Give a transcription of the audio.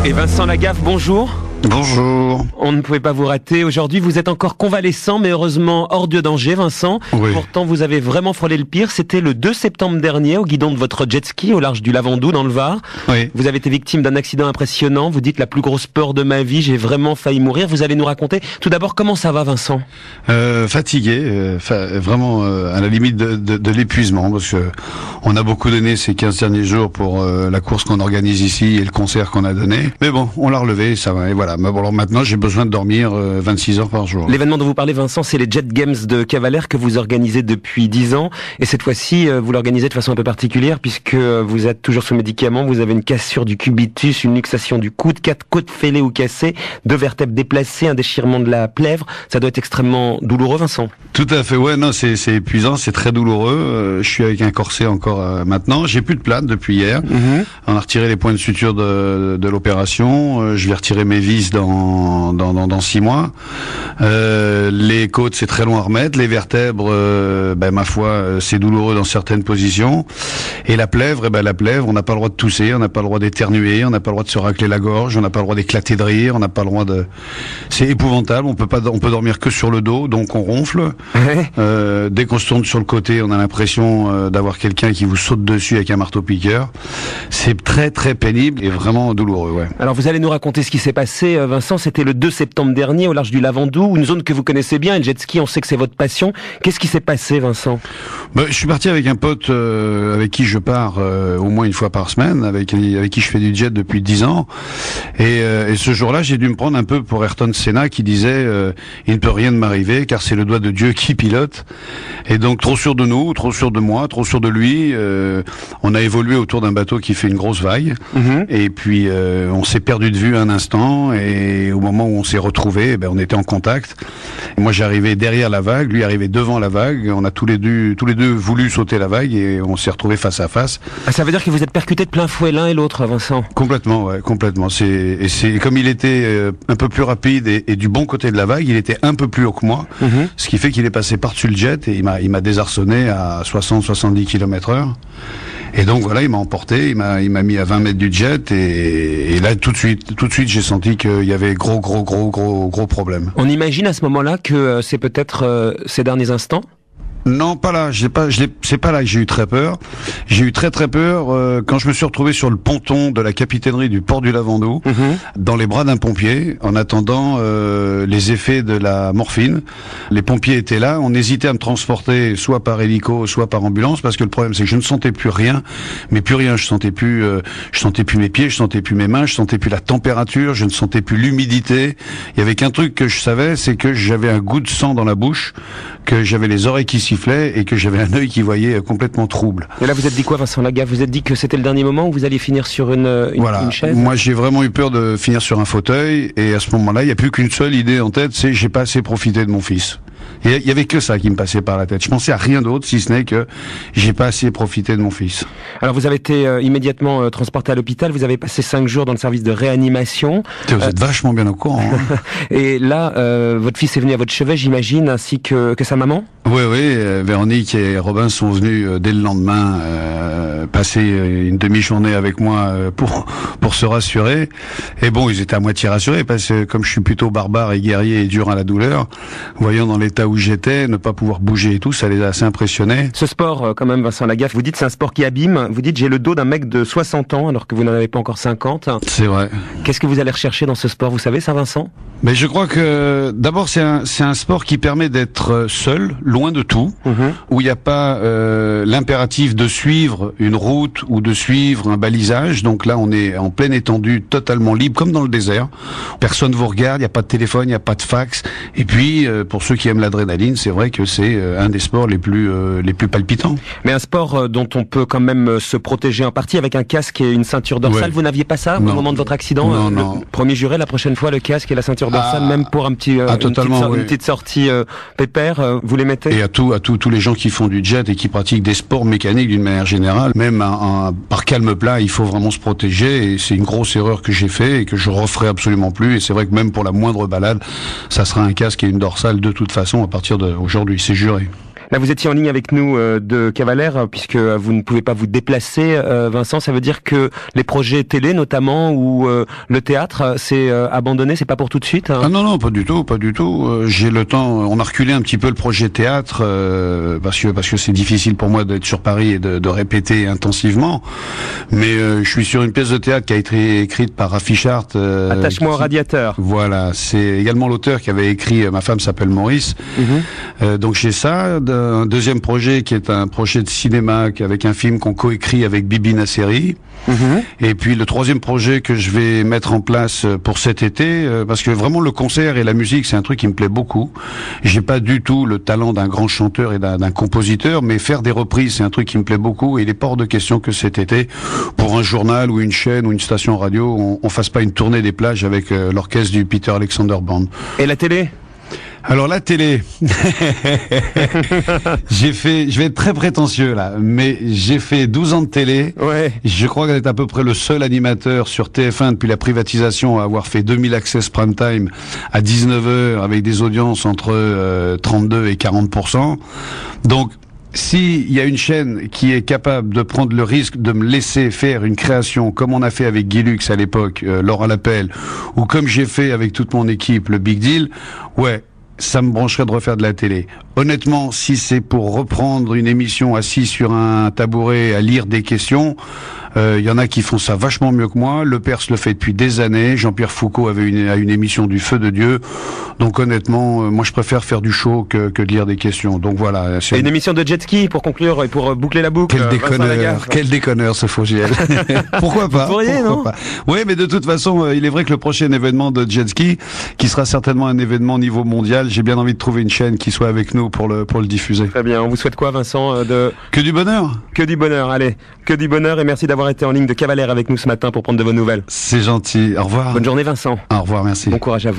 Et Vincent Lagaffe, bonjour. Bonjour. On ne pouvait pas vous rater. Aujourd'hui, vous êtes encore convalescent, mais heureusement hors de danger, Vincent. Oui. Pourtant, vous avez vraiment frôlé le pire. C'était le 2 septembre dernier, au guidon de votre jet ski, au large du Lavandou, dans le Var. Oui. Vous avez été victime d'un accident impressionnant. Vous dites la plus grosse peur de ma vie, j'ai vraiment failli mourir. Vous allez nous raconter. Tout d'abord, comment ça va, Vincent? Fatigué, vraiment à la limite de l'épuisement, parce que on a beaucoup donné ces 15 derniers jours pour la course qu'on organise ici et le concert qu'on a donné. Mais bon, on l'a relevé, ça va. Et voilà. Mais bon, alors maintenant, j'ai besoin de dormir 26 heures par jour. L'événement dont vous parlez, Vincent, c'est les Jet Games de Cavalère que vous organisez depuis 10 ans. Et cette fois-ci, vous l'organisez de façon un peu particulière puisque vous êtes toujours sous médicaments. Vous avez une cassure du cubitus, une luxation du coude, 4 côtes fêlées ou cassées, 2 vertèbres déplacées, un déchirement de la plèvre. Ça doit être extrêmement douloureux, Vincent. Tout à fait. Ouais, non, c'est épuisant, c'est très douloureux. Je suis avec un corset encore maintenant. J'ai plus de plâtre depuis hier. On a retiré les points de suture de l'opération. Je vais retirer mes vis dans 6 mois. Les côtes, c'est très long à remettre. Les vertèbres, ma foi, c'est douloureux dans certaines positions. Et la plèvre, on n'a pas le droit de tousser, on n'a pas le droit d'éternuer, on n'a pas le droit de se racler la gorge, on n'a pas le droit d'éclater de rire, on n'a pas le droit de... C'est épouvantable. On peut dormir que sur le dos, donc on ronfle. Dès qu'on se tourne sur le côté, on a l'impression d'avoir quelqu'un qui vous saute dessus avec un marteau-piqueur. C'est très très pénible et vraiment douloureux, ouais. Alors vous allez nous raconter ce qui s'est passé, Vincent. C'était le 2 septembre dernier au large du Lavandou, une zone que vous connaissez bien, le jet ski, on sait que c'est votre passion. Qu'est-ce qui s'est passé, Vincent? Je suis parti avec un pote avec qui je pars au moins une fois par semaine, avec qui je fais du jet depuis 10 ans. Et ce jour-là, j'ai dû me prendre un peu pour Ayrton Senna qui disait il ne peut rien de m'arriver car c'est le doigt de Dieu qui pilote. Et donc trop sûr de nous, trop sûr de moi, trop sûr de lui, on a évolué autour d'un bateau qui fait une grosse vague. Et puis on s'est perdu de vue un instant et au moment où on s'est retrouvés, on était en contact. Moi j'arrivais derrière la vague, lui arrivait devant la vague. On a tous les deux voulu sauter la vague et on s'est retrouvés face à face. Ah, ça veut dire que vous êtes percutés de plein fouet l'un et l'autre, Vincent? Complètement, ouais, complètement. C'est comme il était un peu plus rapide et du bon côté de la vague, il était un peu plus haut que moi, ce qui fait qu'il est passé par-dessus le jet et il m'a désarçonné à 60-70 km/h. Et donc voilà, il m'a emporté, il m'a mis à 20 mètres du jet et là tout de suite j'ai senti qu'il y avait gros problème. On imagine à ce moment-là que c'est peut-être ces derniers instants? Non, pas là. C'est pas là que j'ai eu très peur. J'ai eu très peur quand je me suis retrouvé sur le ponton de la capitainerie du port du Lavandou, dans les bras d'un pompier, en attendant les effets de la morphine. Les pompiers étaient là. On hésitait à me transporter soit par hélico, soit par ambulance, parce que le problème c'est que je ne sentais plus rien, mais plus rien. Je sentais plus mes pieds, je sentais plus mes mains, je sentais plus la température, je ne sentais plus l'humidité. Il y avait qu'un truc que je savais, c'est que j'avais un goût de sang dans la bouche, que j'avais les oreilles qui sifflait et que j'avais un œil qui voyait complètement trouble. Et là, vous êtes dit quoi, Vincent Lagaffe? Vous êtes dit que c'était le dernier moment où vous alliez finir sur une chaise? Moi, j'ai vraiment eu peur de finir sur un fauteuil et à ce moment-là, il n'y a plus qu'une seule idée en tête, c'est j'ai pas assez profité de mon fils. Et il y avait que ça qui me passait par la tête. Je pensais à rien d'autre si ce n'est que j'ai pas assez profité de mon fils. Alors vous avez été immédiatement transporté à l'hôpital. Vous avez passé 5 jours dans le service de réanimation. Vous êtes vachement bien au courant. Hein. Et là, votre fils est venu à votre chevet, j'imagine, ainsi que sa maman? Oui. Véronique et Robin sont venus dès le lendemain passer une demi-journée avec moi pour se rassurer. Et bon, ils étaient à moitié rassurés parce que comme je suis plutôt barbare et guerrier et dur à la douleur, voyant dans l'état où j'étais, ne pas pouvoir bouger et tout, ça les a assez impressionnés. Ce sport, quand même, Vincent Lagaffe, vous dites c'est un sport qui abîme. Vous dites j'ai le dos d'un mec de 60 ans alors que vous n'en avez pas encore 50. C'est vrai. Qu'est-ce que vous allez rechercher dans ce sport, vous savez ça, Vincent? Mais je crois que d'abord c'est un sport qui permet d'être seul, loin de tout, où il n'y a pas l'impératif de suivre une route ou de suivre un balisage. Donc là on est en pleine étendue, totalement libre, comme dans le désert. Personne vous regarde, il n'y a pas de téléphone, il n'y a pas de fax. Et puis pour ceux qui aiment l'adrénaline, c'est vrai que c'est un des sports les plus palpitants. Mais un sport dont on peut quand même se protéger en partie avec un casque et une ceinture dorsale. Ouais. Vous n'aviez pas ça au moment de votre accident? Non. Premier juré, la prochaine fois, le casque et la ceinture dorsale, même pour un petit une petite sortie pépère, vous les mettez? Et à tous les gens qui font du jet et qui pratiquent des sports mécaniques d'une manière générale, même par calme plat, il faut vraiment se protéger et c'est une grosse erreur que j'ai fait et que je referai absolument plus. Et c'est vrai que même pour la moindre balade, ça sera un casque et une dorsale de toute façon à partir d'aujourd'hui, c'est juré. Là, vous étiez en ligne avec nous de Cavalère, puisque vous ne pouvez pas vous déplacer, Vincent. Ça veut dire que les projets télé, notamment, ou le théâtre, c'est abandonné, c'est pas pour tout de suite, hein? Ah non, pas du tout. J'ai le temps. On a reculé un petit peu le projet théâtre parce que c'est difficile pour moi d'être sur Paris et de répéter intensivement. Mais je suis sur une pièce de théâtre qui a été écriite par Raffi Chart. Attache-moi au radiateur. Voilà, c'est également l'auteur qui avait écrit Ma femme s'appelle Maurice. Donc j'ai ça. Un deuxième projet qui est un projet de cinéma avec un film qu'on coécrit avec Bibi Nasseri. Et puis le troisième projet que je vais mettre en place pour cet été, parce que vraiment le concert et la musique c'est un truc qui me plaît beaucoup. J'ai pas du tout le talent d'un grand chanteur et d'un compositeur, mais faire des reprises c'est un truc qui me plaît beaucoup. Et il est pas hors de question que cet été, pour un journal ou une chaîne ou une station radio, on fasse pas une tournée des plages avec l'orchestre du Peter Alexander Band. Et la télé? Alors la télé, je vais être très prétentieux là, mais j'ai fait 12 ans de télé. Ouais. Je crois qu'elle est à peu près le seul animateur sur TF1 depuis la privatisation à avoir fait 2000 access prime time à 19h avec des audiences entre 32 et 40%. Donc s'il y a une chaîne qui est capable de prendre le risque de me laisser faire une création comme on a fait avec Guy Lux à l'époque, Laura Lapelle, ou comme j'ai fait avec toute mon équipe, le Big Deal, ouais, ça me brancherait de refaire de la télé. Honnêtement, si c'est pour reprendre une émission assis sur un tabouret à lire des questions, il y en a qui font ça vachement mieux que moi. Le Perse le fait depuis des années. Jean-Pierre Foucault avait une émission du Feu de Dieu. Donc honnêtement, moi je préfère faire du show que de lire des questions. Donc voilà. Et une émission de jet ski pour conclure et pour boucler la boucle. Quel déconneur ce Fogiel. Pourquoi pas? Vous pourriez, non? Oui, mais de toute façon, il est vrai que le prochain événement de jet ski, qui sera certainement un événement au niveau mondial, j'ai bien envie de trouver une chaîne qui soit avec nous pour le diffuser. Très bien. On vous souhaite quoi, Vincent? Que du bonheur. Que du bonheur. Allez, que du bonheur et merci d'avoir été en ligne de Cavalère avec nous ce matin pour prendre de vos nouvelles. C'est gentil. Au revoir. Bonne journée, Vincent. Au revoir, merci. Bon courage à vous.